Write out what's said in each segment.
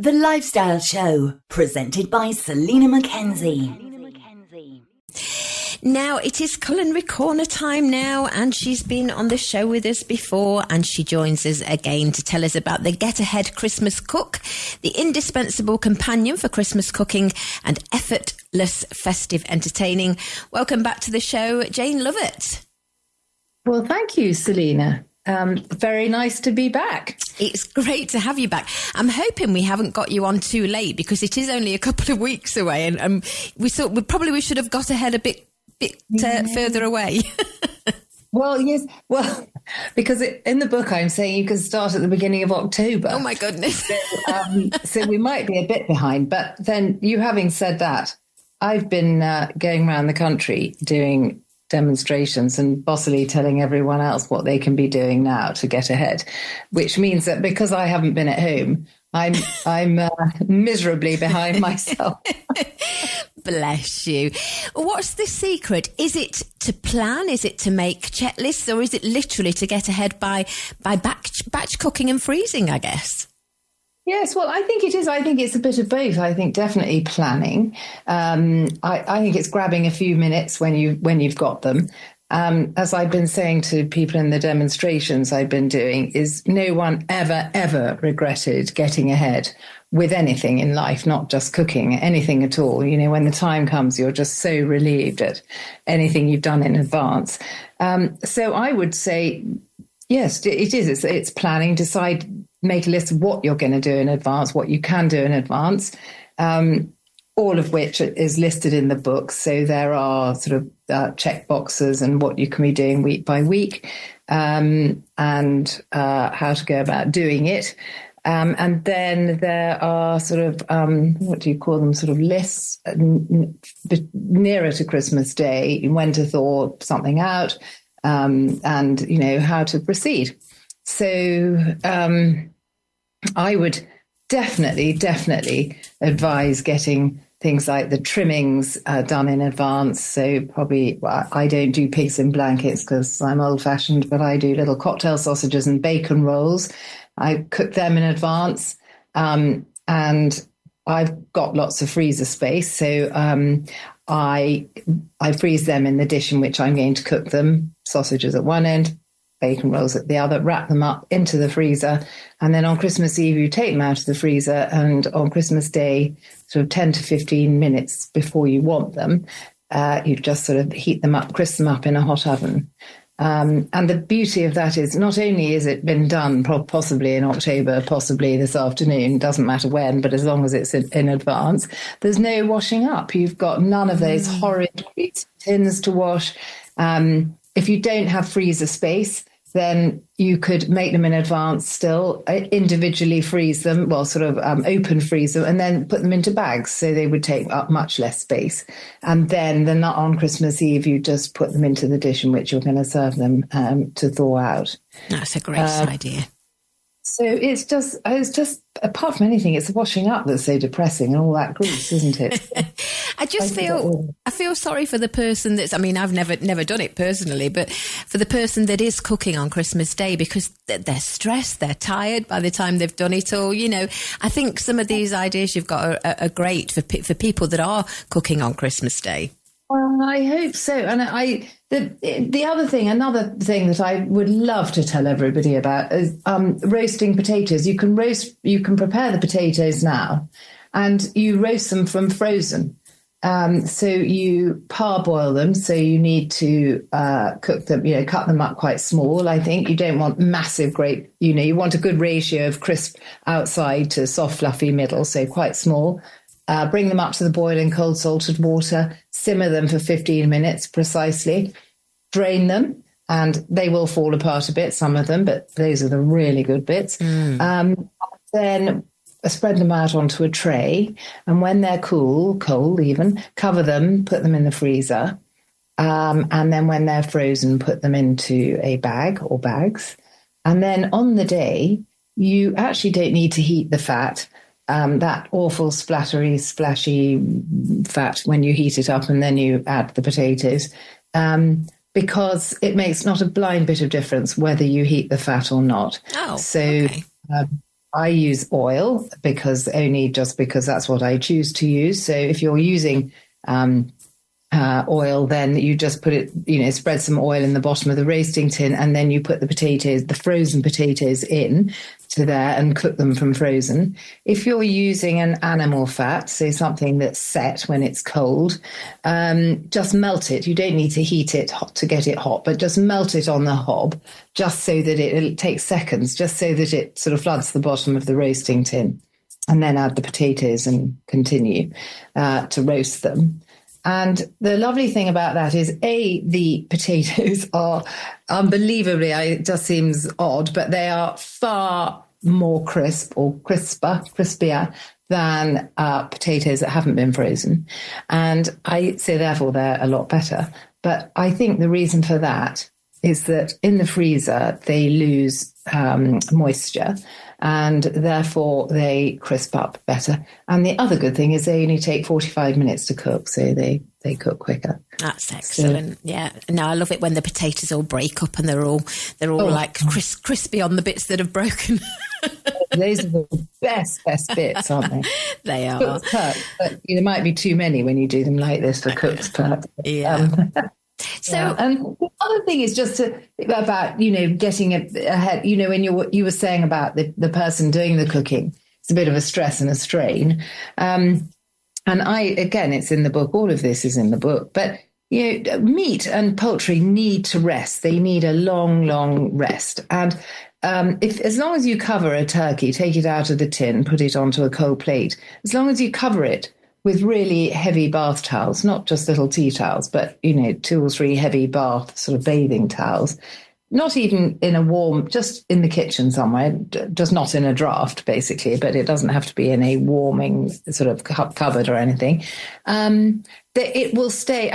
The Lifestyle Show, presented by Selena Mackenzie. Now, it is Culinary Corner time now, and she's been on the show with us before, and she joins us again to tell us about the Get Ahead Christmas Cook, the indispensable companion for Christmas cooking and effortless festive entertaining. Welcome back to the show, Jane Lovett. Well, thank you, Selena. Very nice to be back. It's great to have you back. I'm hoping we haven't got you on too late, because it is only a couple of weeks away, and we should have got ahead a bit further away. Well, yes. Well, because in the book I'm saying you can start at the beginning of October. Oh, my goodness. So we might be a bit behind. But then, you having said that, I've been going around the country doing demonstrations and bossily telling everyone else what they can be doing now to get ahead, which means that because I haven't been at home, I'm miserably behind myself. Bless you. What's the secret? Is it to plan? Is it to make checklists? Or is it literally to get ahead by batch cooking and freezing, I guess? Yes, well, I think it is. I think it's a bit of both. I think definitely planning. I think it's grabbing a few minutes when you've got them. As I've been saying to people in the demonstrations I've been doing, is no one ever regretted getting ahead with anything in life, not just cooking, anything at all. You know, when the time comes, you're just so relieved at anything you've done in advance. So I would say, yes, it is. It's planning, make a list of what you're going to do in advance, what you can do in advance. All of which is listed in the book. So there are sort of check boxes and what you can be doing week by week, and how to go about doing it. And then there are sort of, what do you call them, sort of lists nearer to Christmas Day, when to thaw something out, and, you know, how to proceed. So I would definitely advise getting things like the trimmings done in advance. So probably, well, I don't do pigs in blankets because I'm old-fashioned, but I do little cocktail sausages and bacon rolls. I cook them in advance, and I've got lots of freezer space. So I freeze them in the dish in which I'm going to cook them. Sausages at one end, bacon rolls at the other, wrap them up into the freezer. And then on Christmas Eve, you take them out of the freezer. And on Christmas Day, sort of 10 to 15 minutes before you want them, you just sort of heat them up, crisp them up in a hot oven. And the beauty of that is not only is it been done possibly in October, possibly this afternoon, doesn't matter when, but as long as it's in advance, there's no washing up. You've got none of those horrid tins to wash. If you don't have freezer space, then you could make them in advance still, individually freeze them, well, sort of open freeze them, and then put them into bags so they would take up much less space. And then on Christmas Eve, you just put them into the dish in which you're going to serve them to thaw out. That's a great idea. So it's just, apart from anything, it's the washing up that's so depressing and all that grease, isn't it? I feel sorry for the person that's, I mean, I've never done it personally, but for the person that is cooking on Christmas Day, because they're stressed, they're tired by the time they've done it all. You know, I think some of these ideas you've got are great for people that are cooking on Christmas Day. Well, I hope so. And another thing that I would love to tell everybody about is roasting potatoes. You can prepare the potatoes now, and you roast them from frozen. So you parboil them. So you need to cook them, you know, cut them up quite small. I think you don't want massive, great, you know, you want a good ratio of crisp outside to soft, fluffy middle. So quite small. Bring them up to the boil in cold salted water, simmer them for 15 minutes precisely, drain them, and they will fall apart a bit, some of them, but those are the really good bits. Then spread them out onto a tray, and when they're cold even, cover them, put them in the freezer, and then when they're frozen, put them into a bag or bags. And then on the day, you actually don't need to heat the fat. That awful splattery, splashy fat when you heat it up and then you add the potatoes, because it makes not a blind bit of difference whether you heat the fat or not. Oh, so okay. I use oil because that's what I choose to use. So if you're using oil, then you just put it, spread some oil in the bottom of the roasting tin, and then you put the frozen potatoes in to there and cook them from frozen. If you're using an animal fat, so something that's set when it's cold, just melt it. You don't need to heat it hot to get it hot, but just melt it on the hob, just so that it takes seconds, just so that it sort of floods the bottom of the roasting tin, and then add the potatoes and continue to roast them. And the lovely thing about that is, the potatoes are unbelievably, it just seems odd, but they are far more crispier than potatoes that haven't been frozen. And I say, therefore, they're a lot better. But I think the reason for that is that in the freezer, they lose moisture, and therefore they crisp up better. And the other good thing is they only take 45 minutes to cook, so they cook quicker. That's excellent. So, yeah. No, I love it when the potatoes all break up and they're all like crispy on the bits that have broken. Those are the best bits, aren't they? They are. Cook's perk, but there might be too many when you do them like this for cook's perk. Yeah. So, and the other thing is just about getting ahead. When you were saying about the person doing the cooking, it's a bit of a stress and a strain. And it's in the book. All of this is in the book. But meat and poultry need to rest. They need a long, long rest. And as long as you cover a turkey, take it out of the tin, put it onto a cold plate. As long as you cover it with really heavy bath towels, not just little tea towels, but, 2 or 3 heavy bath sort of bathing towels, not even in a warm, just in the kitchen somewhere, just not in a draft, basically, but it doesn't have to be in a warming sort of cupboard or anything. It will stay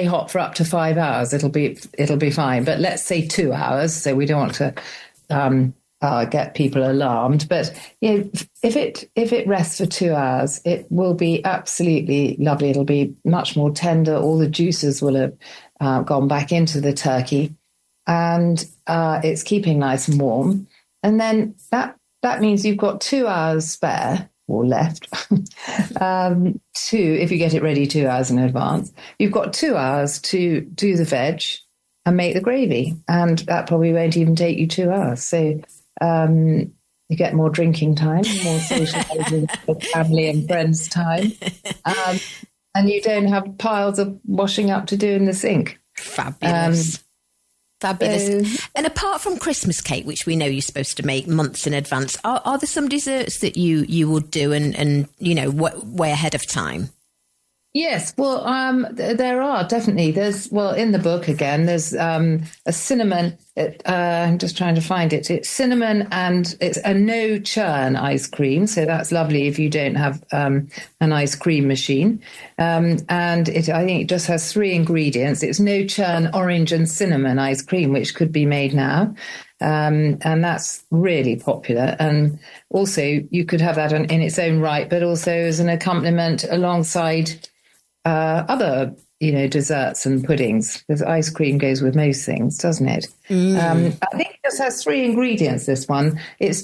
hot for up to 5 hours. It'll be fine. But let's say 2 hours, so we don't want to get people alarmed, but if it rests for 2 hours, it will be absolutely lovely. It'll be much more tender. All the juices will have gone back into the turkey, and it's keeping nice and warm. And then that means you've got 2 hours spare or left. If you get it ready 2 hours in advance, you've got 2 hours to do the veg and make the gravy, and that probably won't even take you 2 hours. So you get more drinking time, more socializing with family and friends time, and you don't have piles of washing up to do in the sink. Fabulous. And apart from Christmas cake, which we know you're supposed to make months in advance, are there some desserts that you would do and way ahead of time? Yes, well, there are definitely. In the book again, there's a cinnamon. I'm just trying to find it. It's cinnamon, and it's a no churn ice cream. So that's lovely if you don't have an ice cream machine. And I think it just has 3 ingredients. It's no churn orange and cinnamon ice cream, which could be made now. And that's really popular. And also you could have that in its own right, but also as an accompaniment alongside other, desserts and puddings, because ice cream goes with most things, doesn't it? I think it just has 3 ingredients, this one. It's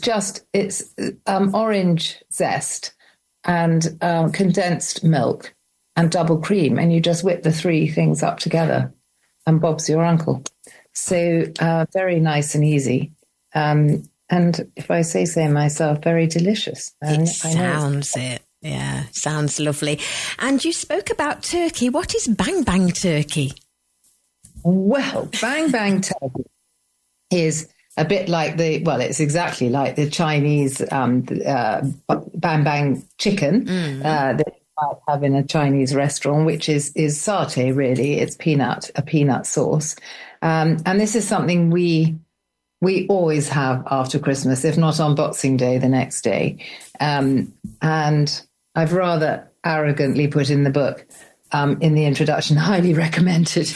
orange zest and condensed milk and double cream, and you just whip the 3 things up together, and Bob's your uncle. So very nice and easy. And if I say so myself, very delicious. It sounds it. Yeah, sounds lovely. And you spoke about turkey. What is bang bang turkey? Well, bang bang turkey is a bit like it's exactly like the Chinese bang bang chicken that you might have in a Chinese restaurant, which is satay, really. It's a peanut sauce. And this is something we always have after Christmas, if not on Boxing Day, the next day. And I've rather arrogantly put in the book, in the introduction, highly recommended.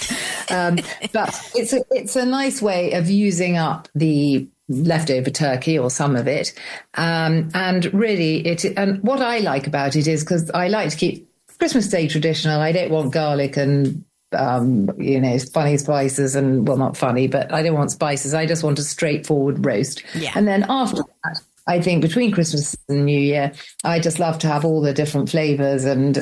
But it's a nice way of using up the leftover turkey or some of it. And really, and what I like about it is, because I like to keep Christmas Day traditional. I don't want garlic and funny spices, and not funny, but I don't want spices. I just want a straightforward roast. Yeah. And then after that, I think between Christmas and New Year, I just love to have all the different flavors and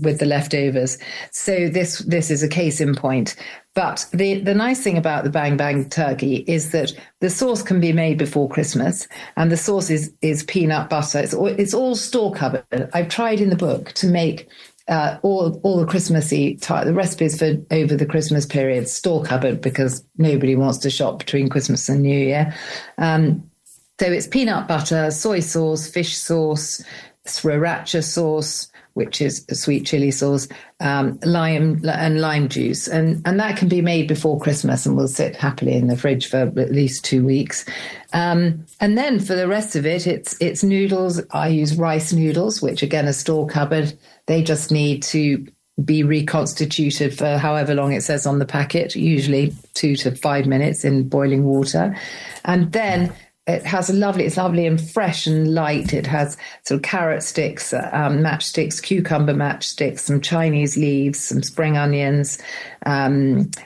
with the leftovers. So this is a case in point. But the nice thing about the Bang Bang turkey is that the sauce can be made before Christmas, and the sauce is peanut butter. It's all store cupboard. I've tried in the book to make all the Christmassy the recipes for over the Christmas period store cupboard, because nobody wants to shop between Christmas and New Year. So it's peanut butter, soy sauce, fish sauce, sriracha sauce, which is a sweet chili sauce, lime juice. And that can be made before Christmas and will sit happily in the fridge for at least 2 weeks. And then for the rest of it, it's noodles. I use rice noodles, which again are store cupboard. They just need to be reconstituted for however long it says on the packet, usually 2 to 5 minutes in boiling water. And then it's lovely and fresh and light. It has sort of carrot sticks, matchsticks, cucumber matchsticks, some Chinese leaves, some spring onions. And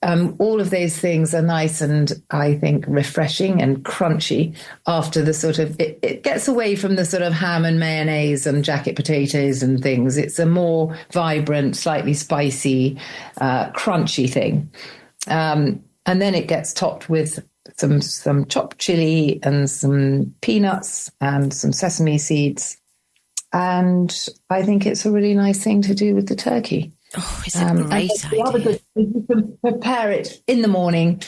all of those things are nice and I think refreshing and crunchy after the sort of, it gets away from the sort of ham and mayonnaise and jacket potatoes and things. It's a more vibrant, slightly spicy, crunchy thing. And then it gets topped with some chopped chili and some peanuts and some sesame seeds. And I think it's a really nice thing to do with the turkey. Oh, it's a great idea. You can prepare it in the morning.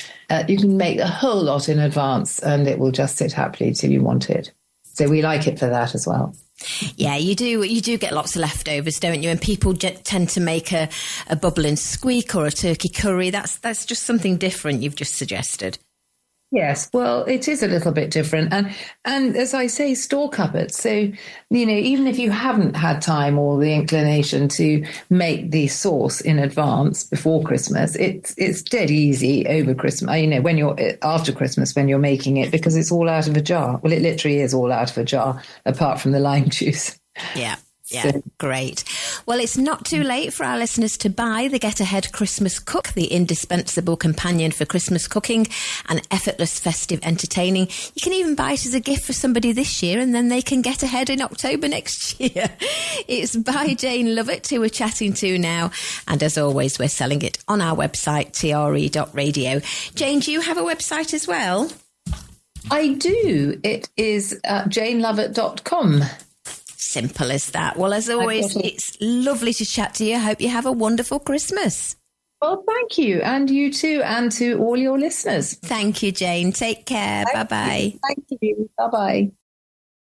You can make a whole lot in advance and it will just sit happily till you want it. So we like it for that as well. Yeah, you do. You do get lots of leftovers, don't you? And people tend to make a bubbling squeak or a turkey curry. That's just something different you've just suggested. Yes, well, it is a little bit different. And as I say, store cupboard. So, even if you haven't had time or the inclination to make the sauce in advance before Christmas, it's dead easy over Christmas, when you're after Christmas, when you're making it, because it's all out of a jar. Well, it literally is all out of a jar, apart from the lime juice. Yeah. Yeah, great. Well, it's not too late for our listeners to buy the Get Ahead Christmas Cook, the indispensable companion for Christmas cooking and effortless festive entertaining. You can even buy it as a gift for somebody this year and then they can get ahead in October next year. It's by Jane Lovett, who we're chatting to now. And as always, we're selling it on our website, tre.radio. Jane, do you have a website as well? I do. It is janelovett.com. Simple as that. Well, as always, it's lovely to chat to you. I hope you have a wonderful Christmas. Well, thank you. And you too. And to all your listeners. Thank you, Jane. Take care. Bye-bye. Thank you. Bye-bye.